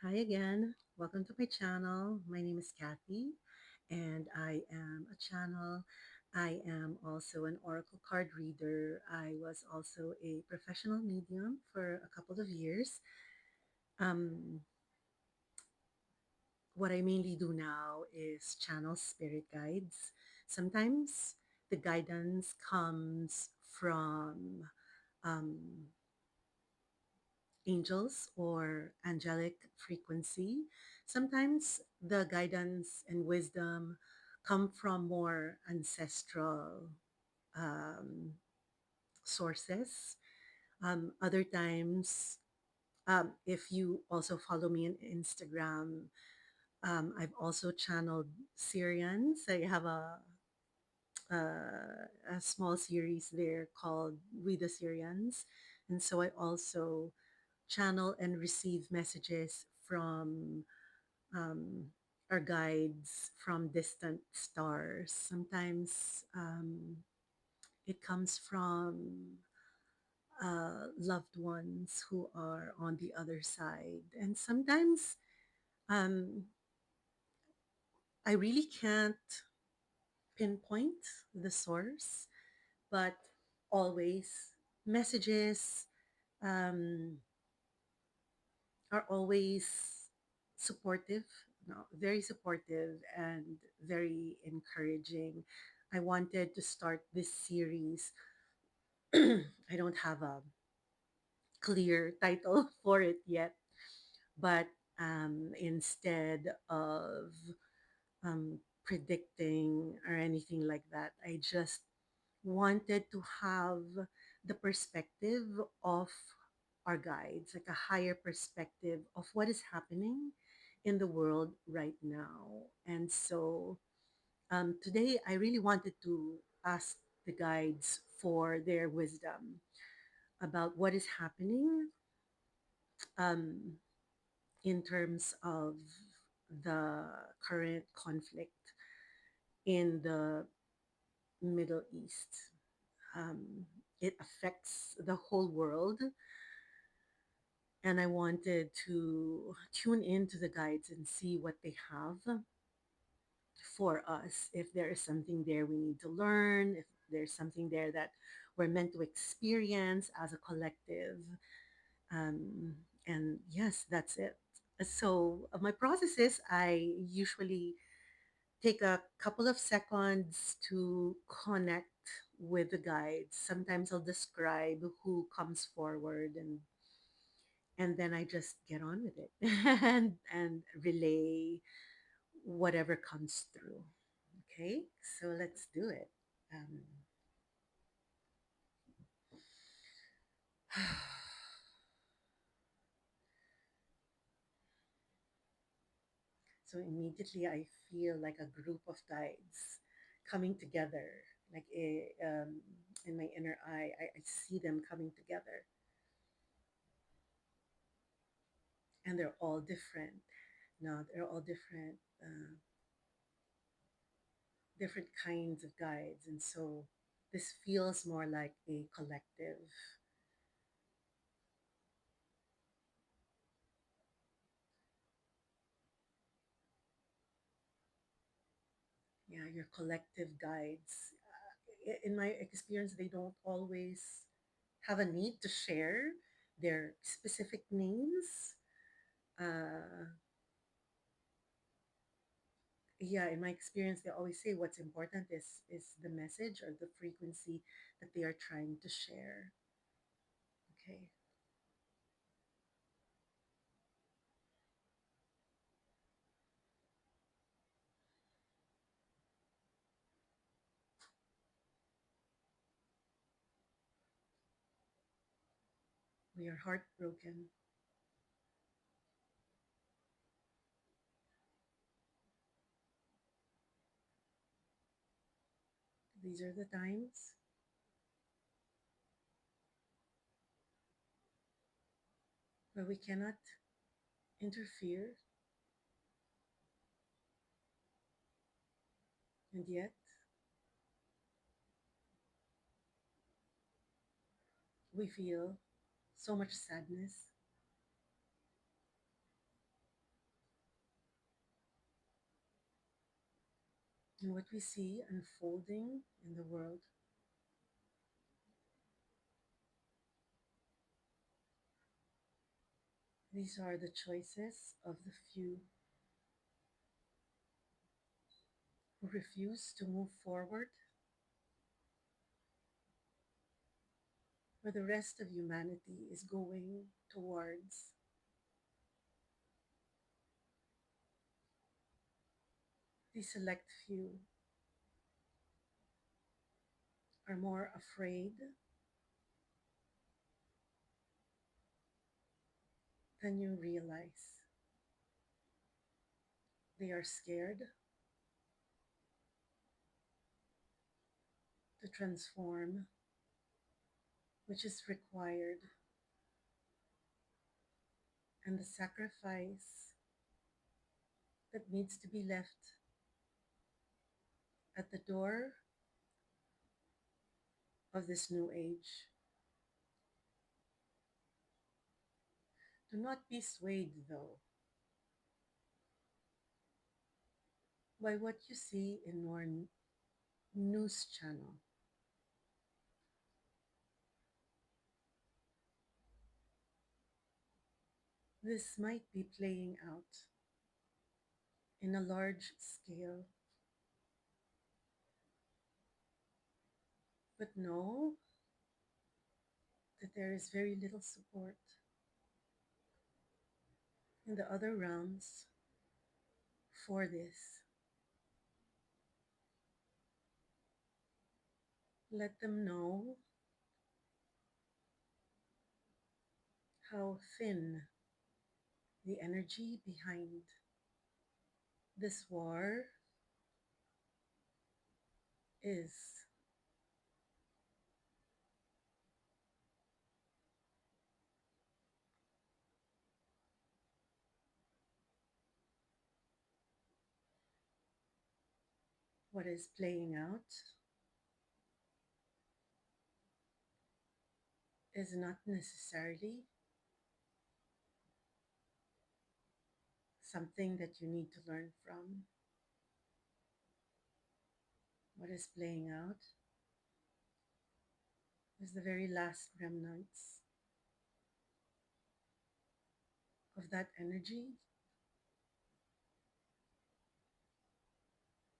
Hi again. Welcome to my channel. My name is Kathy, and I am a channel. I am also an oracle card reader. I was also a professional medium for a couple of years. Um, what I mainly do now is channel spirit guides. Sometimes the guidance comes from um, angels or angelic frequency. Sometimes the guidance and wisdom come from more ancestral um, sources. Other times, if you also follow me on Instagram, I've also channeled Syrians. I have a small series there called We the Syrians. And so I also channel and receive messages from um, our guides from distant stars. Sometimes it comes from loved ones who are on the other side. And sometimes um, I really can't pinpoint the source, but always messages um, are always supportive, no, very supportive and very encouraging. I wanted to start this series. I don't have a clear title for it yet, but instead of predicting or anything like that, I just wanted to have the perspective of our guides, like a higher perspective of what is happening in the world right now. And so today I really wanted to ask the guides for their wisdom about what is happening um, in terms of the current conflict in the Middle East. Um, it affects the whole world, and I wanted to tune into the guides and see what they have for us. If there is something there we need to learn, if there's something there that we're meant to experience as a collective. And yes, that's it. So, my process is I usually take a couple of seconds to connect with the guides. Sometimes I'll describe who comes forward, and then I just get on with it and relay whatever comes through. Okay, so let's do it. Um, so immediately I feel like a group of guides coming together, like in my inner eye, I see them coming together, and they're all different. No, they're all different, different kinds of guides, and so this feels more like a collective. Yeah, your collective guides. In my experience, they don't always have a need to share their specific names. Uh, yeah, in my experience, they always say what's important is the message or the frequency that they are trying to share. Okay, we are heartbroken. These are the times where we cannot interfere, and yet we feel so much sadness. And what we see unfolding in the world, these are the choices of the few who refuse to move forward, where the rest of humanity is going towards. The select few are more afraid than you realize. They are scared to transform, which is required, and the sacrifice that needs to be left at the door of this new age. Do not be swayed, though, by what you see in your news channel. This might be playing out in a large scale, but know that there is very little support in the other realms for this. Let them know how thin the energy behind this war is. What is playing out is not necessarily something that you need to learn from. What is playing out is the very last remnants of that energy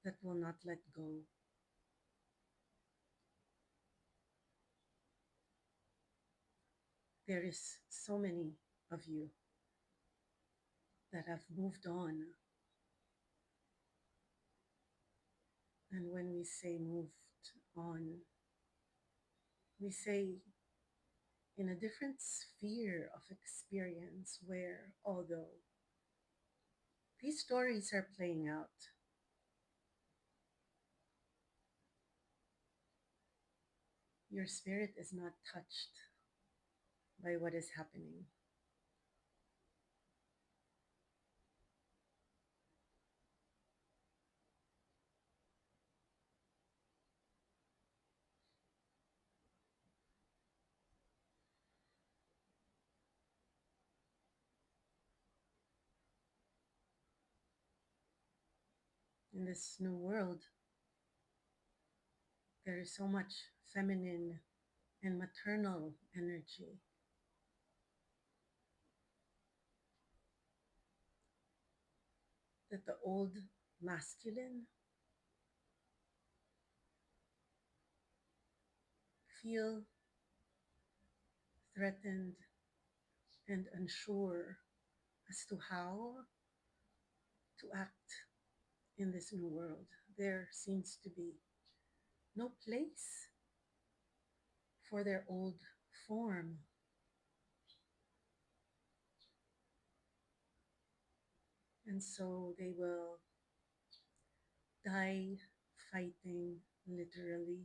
that will not let go. There is so many of you that have moved on. And when we say moved on, we say in a different sphere of experience where, although these stories are playing out, your spirit is not touched by what is happening. In this new world, there is so much feminine and maternal energy that the old masculine feel threatened and unsure as to how to act in this new world. There seems to be no place for their old form. And so they will die fighting, literally,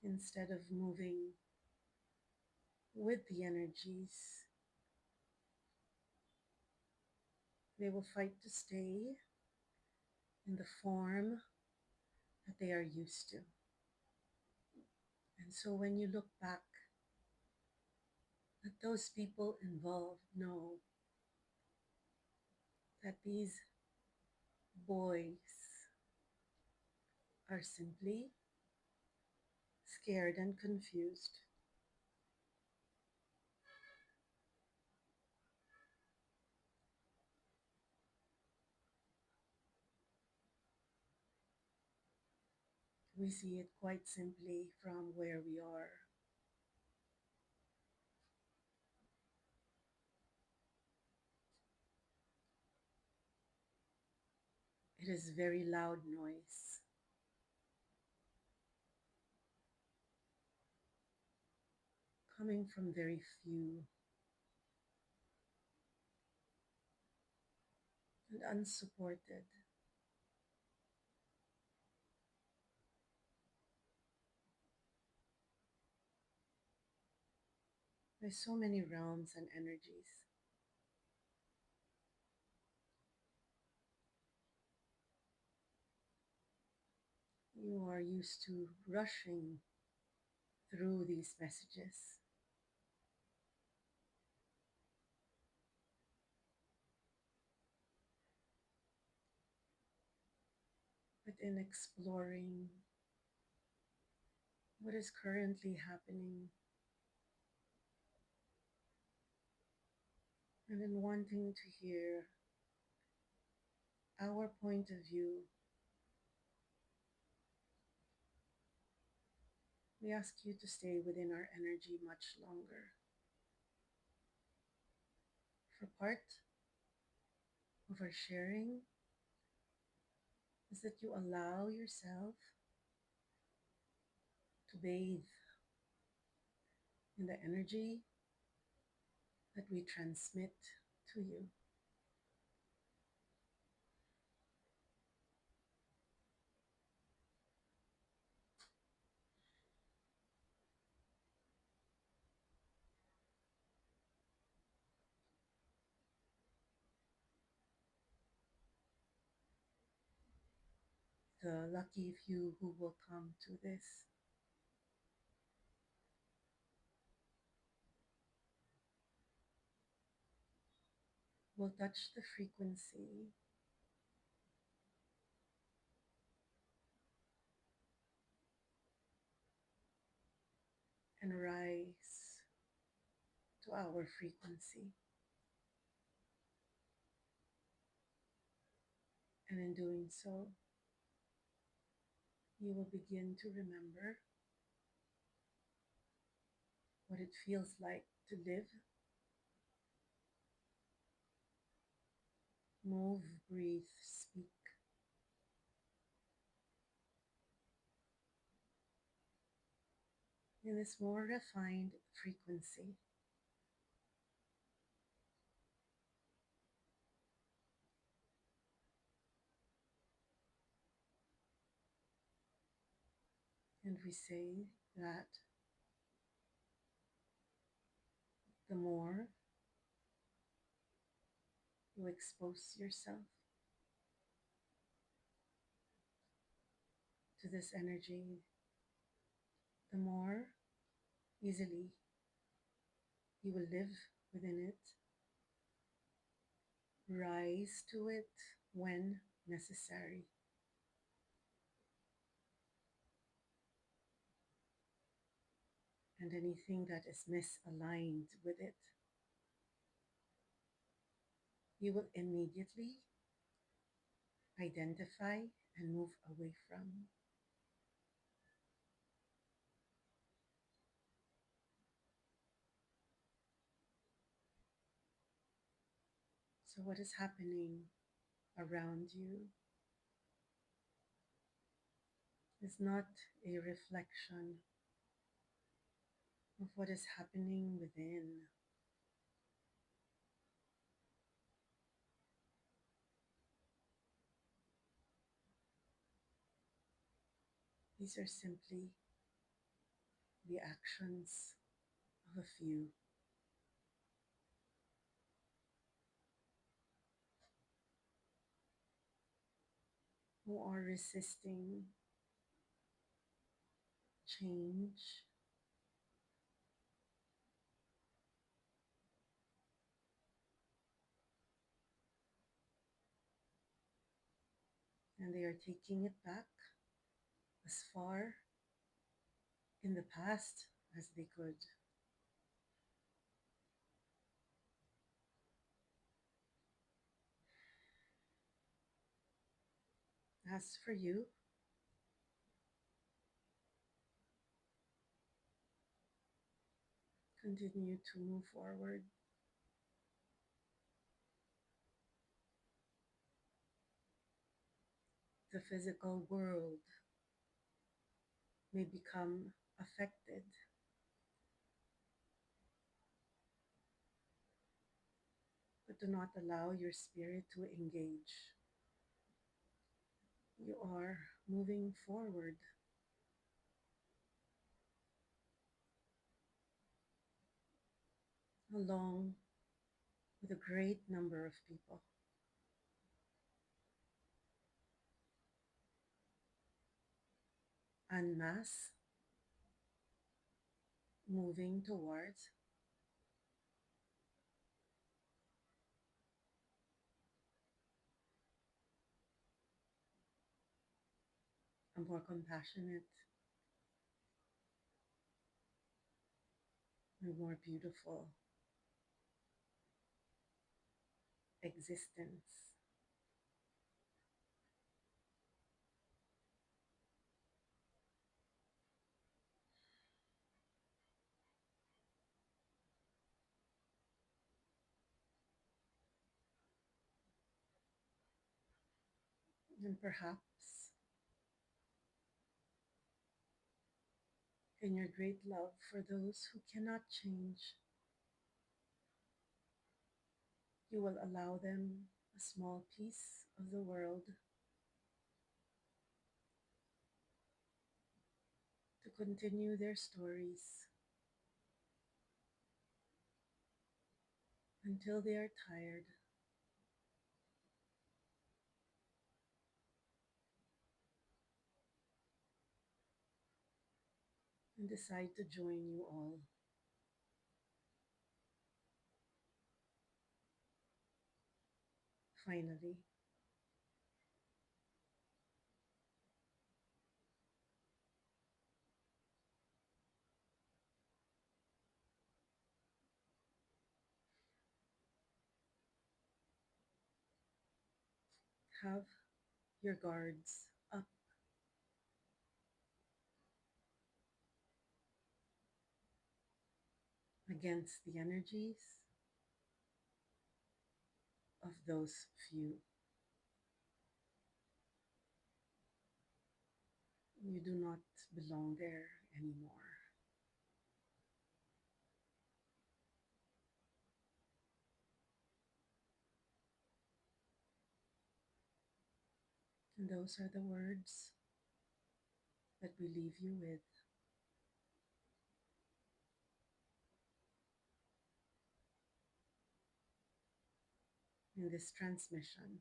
instead of moving with the energies. They will fight to stay in the form that they are used to. And so when you look back, let those people involved know that these boys are simply scared and confused. We see it quite simply from where we are. It is very loud noise coming from very few and unsupported by so many realms and energies. You are used to rushing through these messages, but in exploring what is currently happening and in wanting to hear our point of view, we ask you to stay within our energy much longer. For part of our sharing is that you allow yourself to bathe in the energy that we transmit to you. The lucky few who will come to this will touch the frequency and rise to our frequency. And in doing so, you will begin to remember what it feels like to live, move, breathe, speak in this more refined frequency. And we say that the more you expose yourself to this energy, the more easily you will live within it, rise to it when necessary. And anything that is misaligned with it, you will immediately identify and move away from. So, what is happening around you is not a reflection of what is happening within. These are simply the actions of a few who are resisting change, and they are taking it back as far in the past as they could. As for you, continue to move forward. The physical world may become affected, but do not allow your spirit to engage. You are moving forward along with a great number of people, en masse, moving towards a more compassionate and more beautiful existence. And perhaps in your great love for those who cannot change, you will allow them a small piece of the world to continue their stories until they are tired and decide to join you all. Finally, have your guards up against the energies of those few. You do not belong there anymore. And those are the words that we leave you with in this transmission.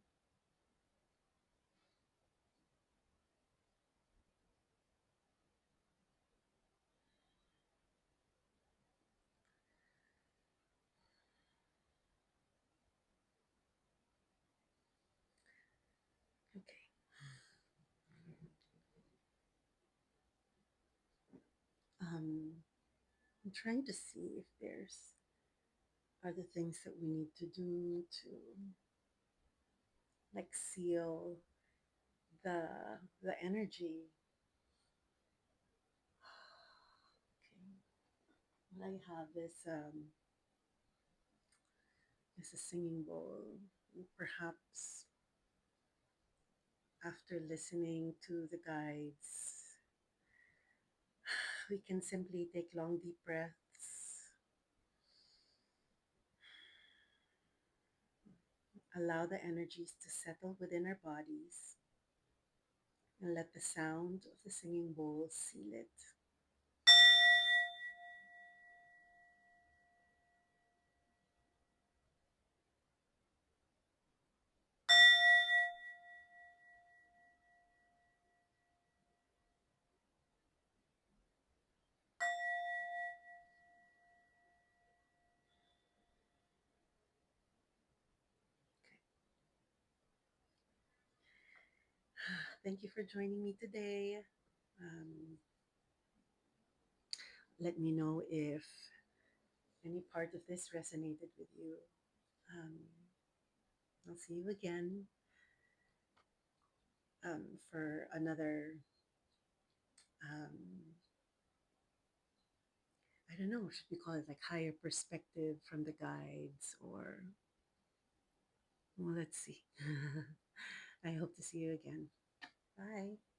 Okay. I'm trying to see if there's other things that we need to do to like seal the the energy. Okay. What I have is a singing bowl. Perhaps after listening to the guides, we can simply take long deep breaths, allow the energies to settle within our bodies, and let the sound of the singing bowl seal it. Thank you for joining me today. Um, let me know if any part of this resonated with you. Um, I'll see you again for another, um, I don't know, should we call it like higher perspective from the guides or, well, let's see. I hope to see you again. Bye.